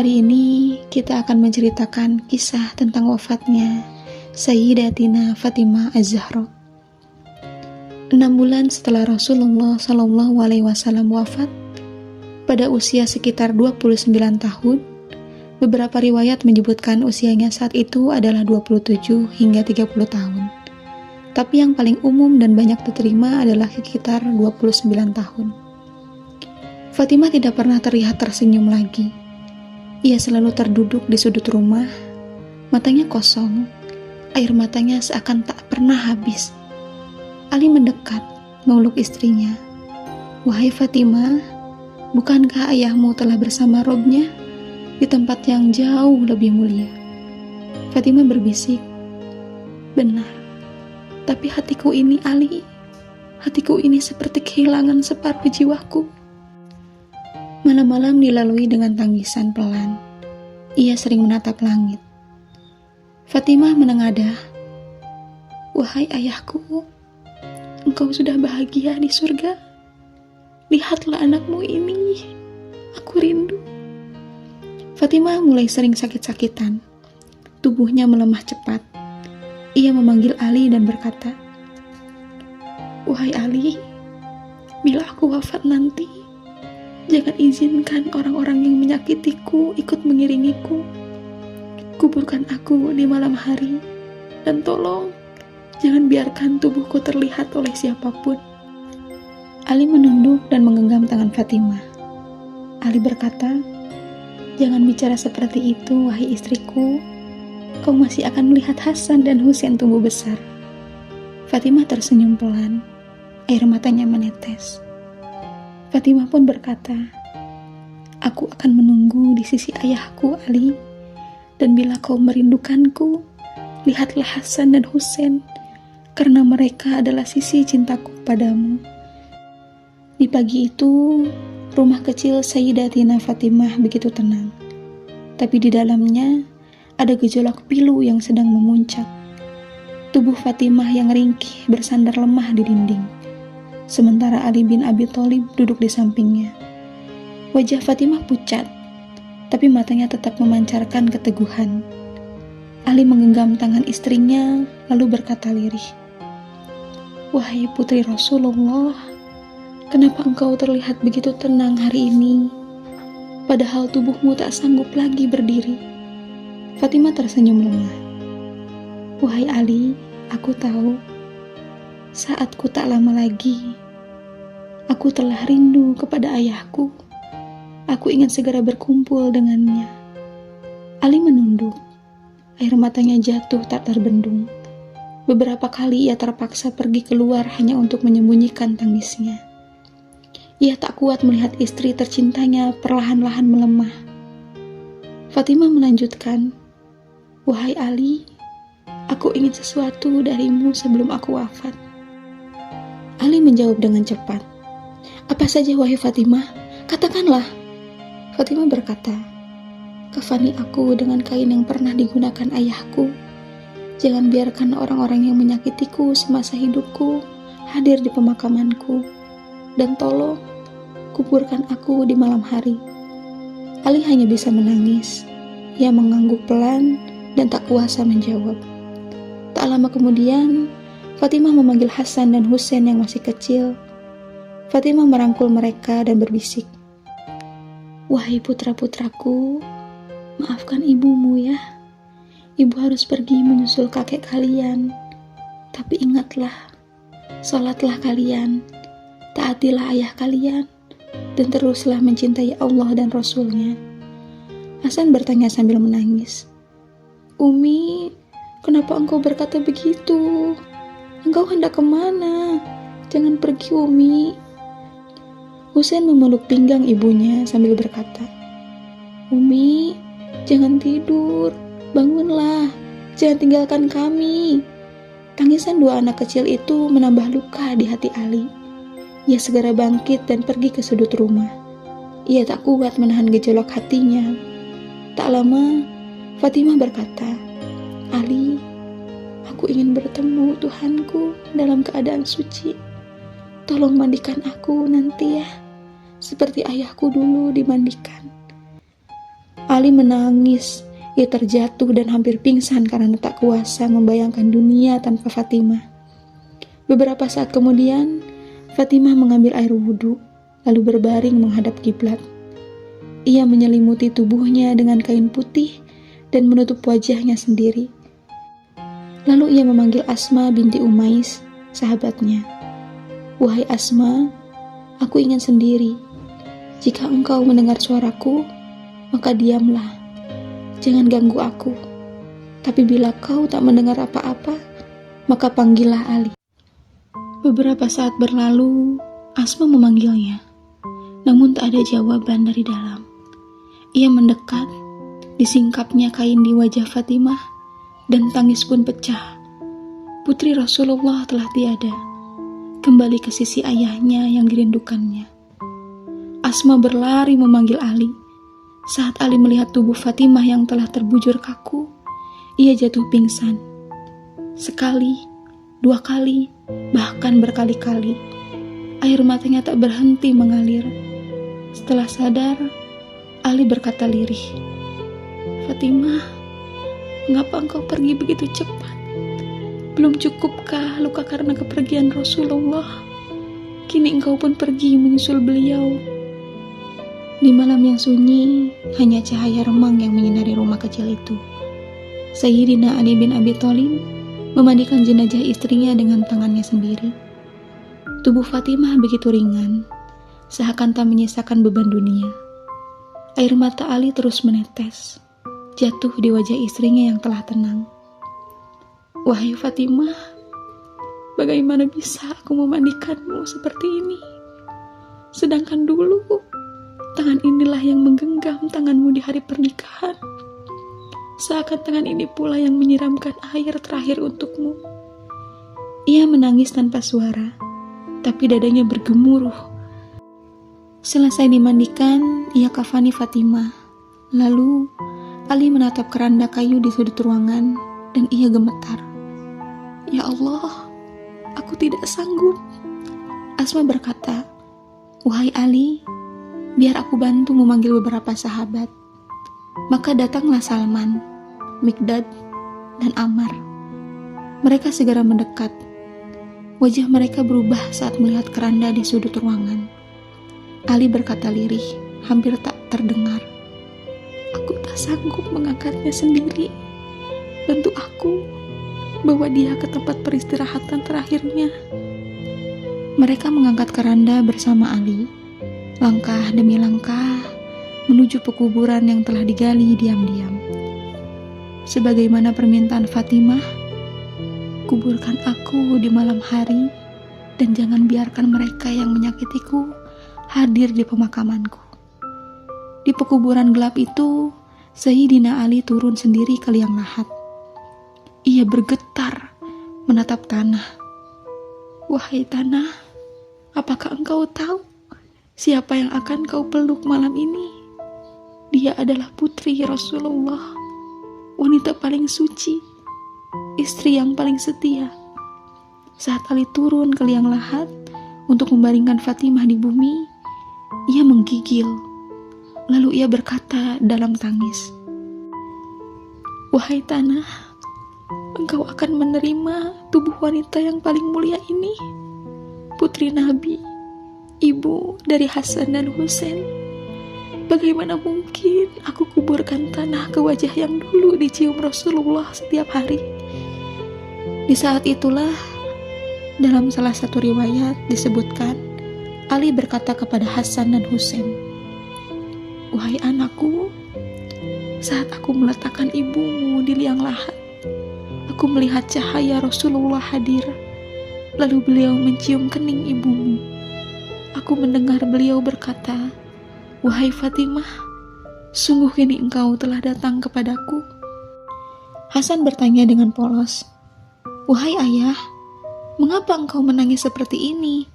Hari ini kita akan menceritakan kisah tentang wafatnya Sayyidatina Fatimah Az-Zahra. 6 bulan setelah Rasulullah SAW wafat, pada usia sekitar 29 tahun, beberapa riwayat menyebutkan usianya saat itu adalah 27 hingga 30 tahun. Tapi yang paling umum dan banyak diterima adalah sekitar 29 tahun. Fatimah tidak pernah terlihat tersenyum lagi. Ia selalu terduduk di sudut rumah, matanya kosong, air matanya seakan tak pernah habis. Ali mendekat, memeluk istrinya. "Wahai Fatimah, bukankah ayahmu telah bersama Robnya di tempat yang jauh lebih mulia?" Fatimah berbisik, "Benar, tapi hatiku ini, Ali, hatiku ini seperti kehilangan separuh jiwaku." Malam-malam dilalui dengan tangisan pelan. Ia sering menatap langit. Fatimah menengadah, "Wahai ayahku, engkau sudah bahagia di surga. Lihatlah anakmu ini, aku rindu." Fatimah mulai sering sakit-sakitan. Tubuhnya melemah cepat. Ia memanggil Ali dan berkata, "Wahai Ali, bila aku wafat nanti, jangan izinkan orang-orang yang menyakitiku ikut mengiringiku. Kuburkan aku di malam hari, dan tolong jangan biarkan tubuhku terlihat oleh siapapun." Ali menunduk dan menggenggam tangan Fatimah. Ali berkata, "Jangan bicara seperti itu, wahai istriku. Kau masih akan melihat Hasan dan Husain tumbuh besar." Fatimah tersenyum pelan, air matanya menetes. Fatimah pun berkata, "Aku akan menunggu di sisi ayahku, Ali. Dan bila kau merindukanku, lihatlah Hasan dan Husain, karena mereka adalah sisi cintaku padamu." Di pagi itu, rumah kecil Sayyidatina Fatimah begitu tenang. Tapi di dalamnya ada gejolak pilu yang sedang memuncak. Tubuh Fatimah yang ringkih bersandar lemah di dinding, sementara Ali bin Abi Thalib duduk di sampingnya. Wajah Fatimah pucat, tapi matanya tetap memancarkan keteguhan. Ali menggenggam tangan istrinya, lalu berkata lirih, "Wahai putri Rasulullah, kenapa engkau terlihat begitu tenang hari ini, padahal tubuhmu tak sanggup lagi berdiri?" Fatimah tersenyum lemah. "Wahai Ali, aku tahu, saatku tak lama lagi. Aku telah rindu kepada ayahku. Aku ingin segera berkumpul dengannya." Ali menunduk. Air matanya jatuh tak terbendung. Beberapa kali ia terpaksa pergi keluar hanya untuk menyembunyikan tangisnya. Ia tak kuat melihat istri tercintanya perlahan-lahan melemah. Fatimah melanjutkan, "Wahai Ali, aku ingin sesuatu darimu sebelum aku wafat." Ali menjawab dengan cepat, "Apa saja wahai Fatimah? Katakanlah." Fatimah berkata, "Kafani aku dengan kain yang pernah digunakan ayahku. Jangan biarkan orang-orang yang menyakitiku semasa hidupku hadir di pemakamanku. Dan tolong, kuburkan aku di malam hari." Ali hanya bisa menangis. Ia mengangguk pelan dan tak kuasa menjawab. Tak lama kemudian, Fatimah memanggil Hasan dan Husain yang masih kecil. Fatimah merangkul mereka dan berbisik, "Wahai putra-putraku, maafkan ibumu ya. Ibu harus pergi menyusul kakek kalian. Tapi ingatlah, salatlah kalian, taatilah ayah kalian, dan teruslah mencintai Allah dan Rasul-Nya." Hasan bertanya sambil menangis, "Umi, kenapa engkau berkata begitu? Engkau hendak kemana? Jangan pergi, Umi." Husain memeluk pinggang ibunya sambil berkata, "Umi, jangan tidur, bangunlah, jangan tinggalkan kami." Tangisan dua anak kecil itu menambah luka di hati Ali. Ia segera bangkit dan pergi ke sudut rumah. Ia tak kuat menahan gejolak hatinya. Tak lama, Fatimah berkata, "Ali, aku ingin bertemu Tuhanku dalam keadaan suci. Tolong mandikan aku nanti ya, seperti ayahku dulu dimandikan." Ali Ali menangis. Ia terjatuh dan hampir pingsan karena tak kuasa membayangkan dunia tanpa Fatimah. Beberapa saat kemudian, Fatimah mengambil air wudhu, lalu berbaring menghadap kiblat. Ia menyelimuti tubuhnya dengan kain putih dan menutup wajahnya sendiri. Lalu ia memanggil Asma binti Umais, sahabatnya. "Wahai Asma, aku ingin sendiri. Jika engkau mendengar suaraku, maka diamlah. Jangan ganggu aku. Tapi bila kau tak mendengar apa-apa, maka panggillah Ali." Beberapa saat berlalu, Asma memanggilnya. Namun tak ada jawaban dari dalam. Ia mendekat, disingkapnya kain di wajah Fatimah, dan tangis pun pecah. Putri Rasulullah telah tiada, kembali ke sisi ayahnya yang dirindukannya. Asma berlari memanggil Ali. Saat Ali melihat tubuh Fatimah yang telah terbujur kaku, ia jatuh pingsan. Sekali, dua kali, bahkan berkali-kali, air matanya tak berhenti mengalir. Setelah sadar, Ali berkata lirih, "Fatimah, mengapa engkau pergi begitu cepat? Belum cukupkah luka karena kepergian Rasulullah? Kini engkau pun pergi menyusul beliau." Di malam yang sunyi, hanya cahaya remang yang menyinari rumah kecil itu. Sayyidina Ali bin Abi Thalib memandikan jenazah istrinya dengan tangannya sendiri. Tubuh Fatimah begitu ringan, seakan tak menyisakan beban dunia. Air mata Ali terus menetes, jatuh di wajah istrinya yang telah tenang. "Wahai Fatimah, bagaimana bisa aku memandikanmu seperti ini? Sedangkan dulu, tangan inilah yang menggenggam tanganmu di hari pernikahan. Seakan tangan ini pula yang menyiramkan air terakhir untukmu." Ia menangis tanpa suara, tapi dadanya bergemuruh. Selesai dimandikan, ia kafani Fatimah. Lalu, Ali menatap keranda kayu di sudut ruangan, dan ia gemetar. "Ya Allah, aku tidak sanggup." Asma berkata, "Wahai Ali, biar aku bantu memanggil beberapa sahabat." Maka datanglah Salman, Mikdad, dan Ammar. Mereka segera mendekat. Wajah mereka berubah saat melihat keranda di sudut ruangan. Ali berkata lirih, hampir tak terdengar, "Aku tak sanggup mengangkatnya sendiri. Bantu aku, bawa dia ke tempat peristirahatan terakhirnya." Mereka mengangkat keranda bersama Ali, langkah demi langkah, menuju pekuburan yang telah digali diam-diam. Sebagaimana permintaan Fatimah, "Kuburkan aku di malam hari, dan jangan biarkan mereka yang menyakitiku hadir di pemakamanku." Di pekuburan gelap itu, Sayyidina Ali turun sendiri ke liang lahat. Ia bergetar menatap tanah. "Wahai tanah, apakah engkau tahu siapa yang akan kau peluk malam ini? Dia adalah putri Rasulullah, wanita paling suci, istri yang paling setia." Saat Ali turun ke liang lahat untuk membaringkan Fatimah di bumi, ia menggigil. Lalu ia berkata dalam tangis, "Wahai tanah, engkau akan menerima tubuh wanita yang paling mulia ini, putri Nabi, ibu dari Hasan dan Husain. Bagaimana mungkin aku kuburkan tanah ke wajah yang dulu dicium Rasulullah setiap hari?" Di saat itulah, dalam salah satu riwayat disebutkan, Ali berkata kepada Hasan dan Husain, "Wahai anakku, saat aku meletakkan ibumu di liang lahat, aku melihat cahaya Rasulullah hadir, lalu beliau mencium kening ibumu. Aku mendengar beliau berkata, 'Wahai Fatimah, sungguh kini engkau telah datang kepadaku.'" Hasan bertanya dengan polos, "Wahai ayah, mengapa engkau menangis seperti ini?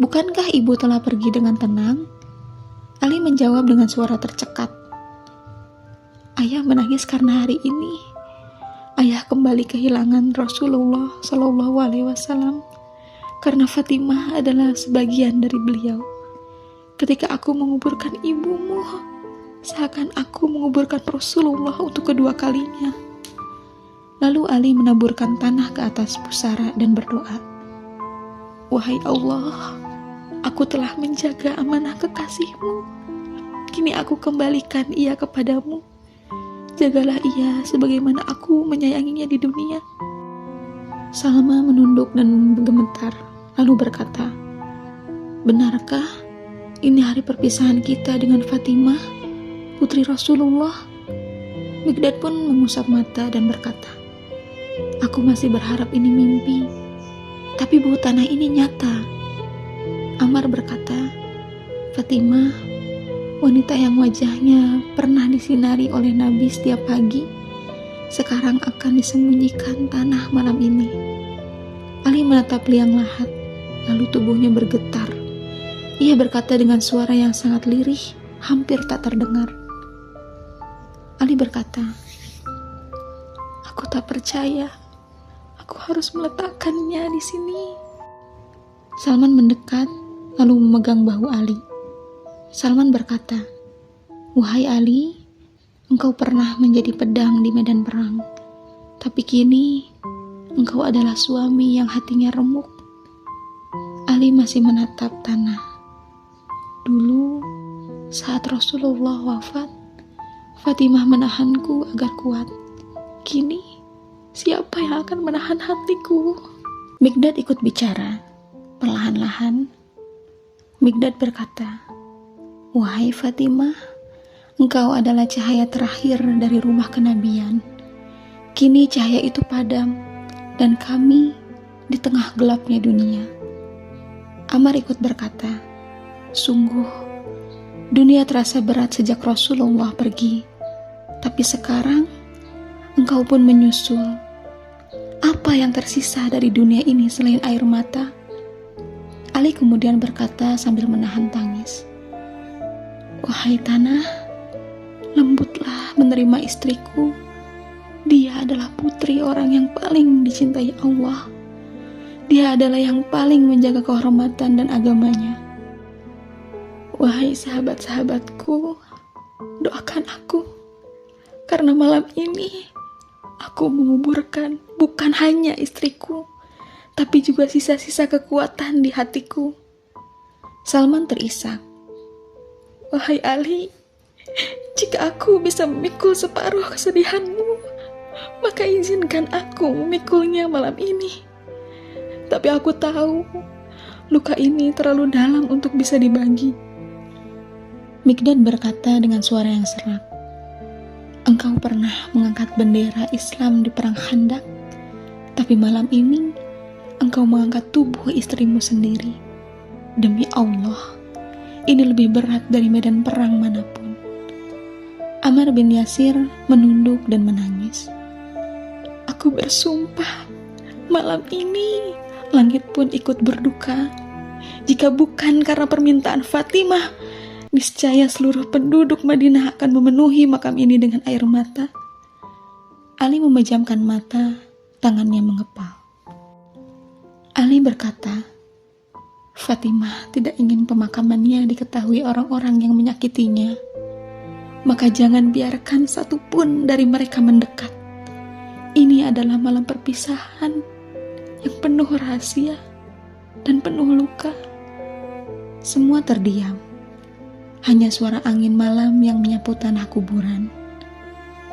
Bukankah ibu telah pergi dengan tenang?" Ali menjawab dengan suara tercekat, "Ayah menangis karena hari ini ayah kembali kehilangan Rasulullah Shallallahu Alaihi Wasallam, karena Fatimah adalah sebagian dari beliau. Ketika aku menguburkan ibumu, seakan aku menguburkan Rasulullah untuk kedua kalinya. Lalu Ali menaburkan tanah ke atas pusara dan berdoa, "Wahai Allah, aku telah menjaga amanah kekasih-Mu. Kini aku kembalikan ia kepadamu. Jagalah ia sebagaimana aku menyayanginya di dunia." Salma menunduk dan gemetar, lalu berkata, "Benarkah ini hari perpisahan kita dengan Fatimah, putri Rasulullah?" Mikdad pun mengusap mata dan berkata, "Aku masih berharap ini mimpi, tapi bau tanah ini nyata." Ammar berkata, "Fatimah, wanita yang wajahnya pernah disinari oleh Nabi setiap pagi, sekarang akan disembunyikan tanah malam ini." Ali menatap liang lahat, lalu tubuhnya bergetar. Ia berkata dengan suara yang sangat lirih, hampir tak terdengar. Ali berkata, "Aku tak percaya. Aku harus meletakkannya di sini." Salman mendekat, lalu memegang bahu Ali. Salman berkata, "Wahai Ali, engkau pernah menjadi pedang di medan perang, tapi kini engkau adalah suami yang hatinya remuk." Ali masih menatap tanah. "Dulu, saat Rasulullah wafat, Fatimah menahanku agar kuat. Kini, siapa yang akan menahan hatiku?" Mikdad ikut bicara. Perlahan-lahan, Mikdad berkata, "Wahai Fatimah, engkau adalah cahaya terakhir dari rumah kenabian. Kini cahaya itu padam, dan kami di tengah gelapnya dunia." Ammar ikut berkata, "Sungguh, dunia terasa berat sejak Rasulullah pergi, tapi sekarang engkau pun menyusul. Apa yang tersisa dari dunia ini selain air mata?" Ali kemudian berkata sambil menahan tangis, "Wahai tanah, lembutlah menerima istriku. Dia adalah putri orang yang paling dicintai Allah. Dia adalah yang paling menjaga kehormatan dan agamanya. Wahai sahabat-sahabatku, doakan aku, karena malam ini aku menguburkan bukan hanya istriku, tapi juga sisa-sisa kekuatan di hatiku." Salman terisak, "Wahai Ali, jika aku bisa memikul separuh kesedihanmu, maka izinkan aku memikulnya malam ini. Tapi aku tahu luka ini terlalu dalam untuk bisa dibagi." Mikdad berkata dengan suara yang serak, "Engkau pernah mengangkat bendera Islam di perang Khandaq, tapi malam ini engkau mengangkat tubuh istrimu sendiri. Demi Allah, ini lebih berat dari medan perang manapun." Ammar bin Yasir menunduk dan menangis. "Aku bersumpah, malam ini langit pun ikut berduka. Jika bukan karena permintaan Fatimah, niscaya seluruh penduduk Madinah akan memenuhi makam ini dengan air mata." Ali memejamkan mata, tangannya mengepal. Ali berkata, "Fatimah tidak ingin pemakamannya diketahui orang-orang yang menyakitinya. Maka jangan biarkan satupun dari mereka mendekat. Ini adalah malam perpisahan yang penuh rahasia dan penuh luka." Semua terdiam. Hanya suara angin malam yang menyapu tanah kuburan.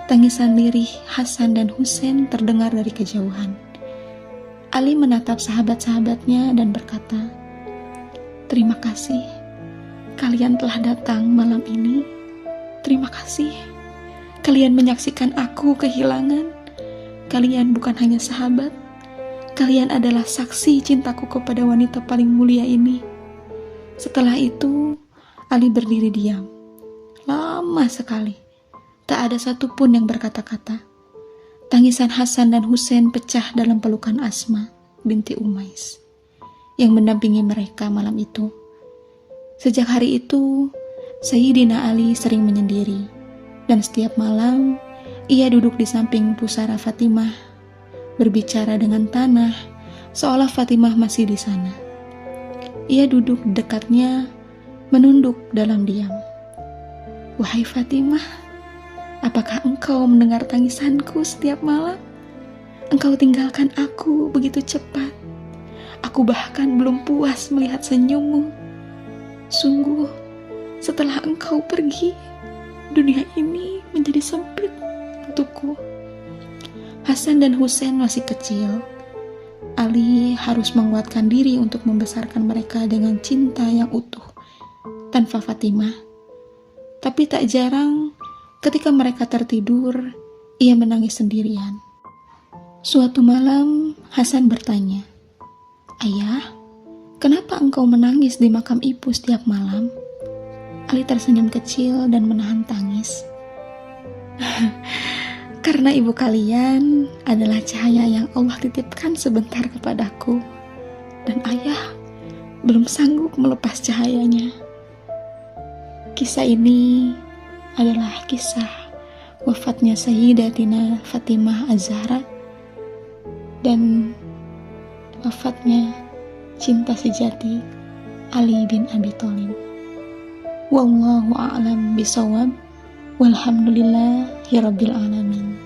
Tangisan lirih Hasan dan Husain terdengar dari kejauhan. Ali menatap sahabat-sahabatnya dan berkata, "Terima kasih, kalian telah datang malam ini. Terima kasih, kalian menyaksikan aku kehilangan. Kalian bukan hanya sahabat, kalian adalah saksi cintaku kepada wanita paling mulia ini." Setelah itu, Ali berdiri diam. Lama sekali, tak ada satupun yang berkata-kata. Tangisan Hasan dan Husain pecah dalam pelukan Asma binti Umais yang mendampingi mereka malam itu. Sejak hari itu, Sayyidina Ali sering menyendiri, dan setiap malam ia duduk di samping pusara Fatimah, berbicara dengan tanah, seolah Fatimah masih di sana. Ia duduk di dekatnya, menunduk dalam diam. Wahai Fatimah, apakah engkau mendengar tangisanku setiap malam? Engkau tinggalkan aku begitu cepat. Aku bahkan belum puas melihat senyummu. Sungguh, setelah engkau pergi, dunia ini menjadi sempit untukku. Hasan dan Husain masih kecil. Ali harus menguatkan diri untuk membesarkan mereka dengan cinta yang utuh, tanpa Fatimah. Tapi tak jarang ketika mereka tertidur, ia menangis sendirian. Suatu malam, Hasan bertanya, "Ayah, kenapa engkau menangis di makam ibu setiap malam?" Ali tersenyum kecil dan menahan tangis. "Karena ibu kalian adalah cahaya yang Allah titipkan sebentar kepadaku, dan ayah belum sanggup melepas cahayanya." Kisah ini adalah kisah wafatnya Sayyidatina Fatimah Az-Zahra dan wafatnya cinta sejati Ali bin Abi Thalib. Wallahu a'lam bishawab. Walhamdulillahirabbil alamin.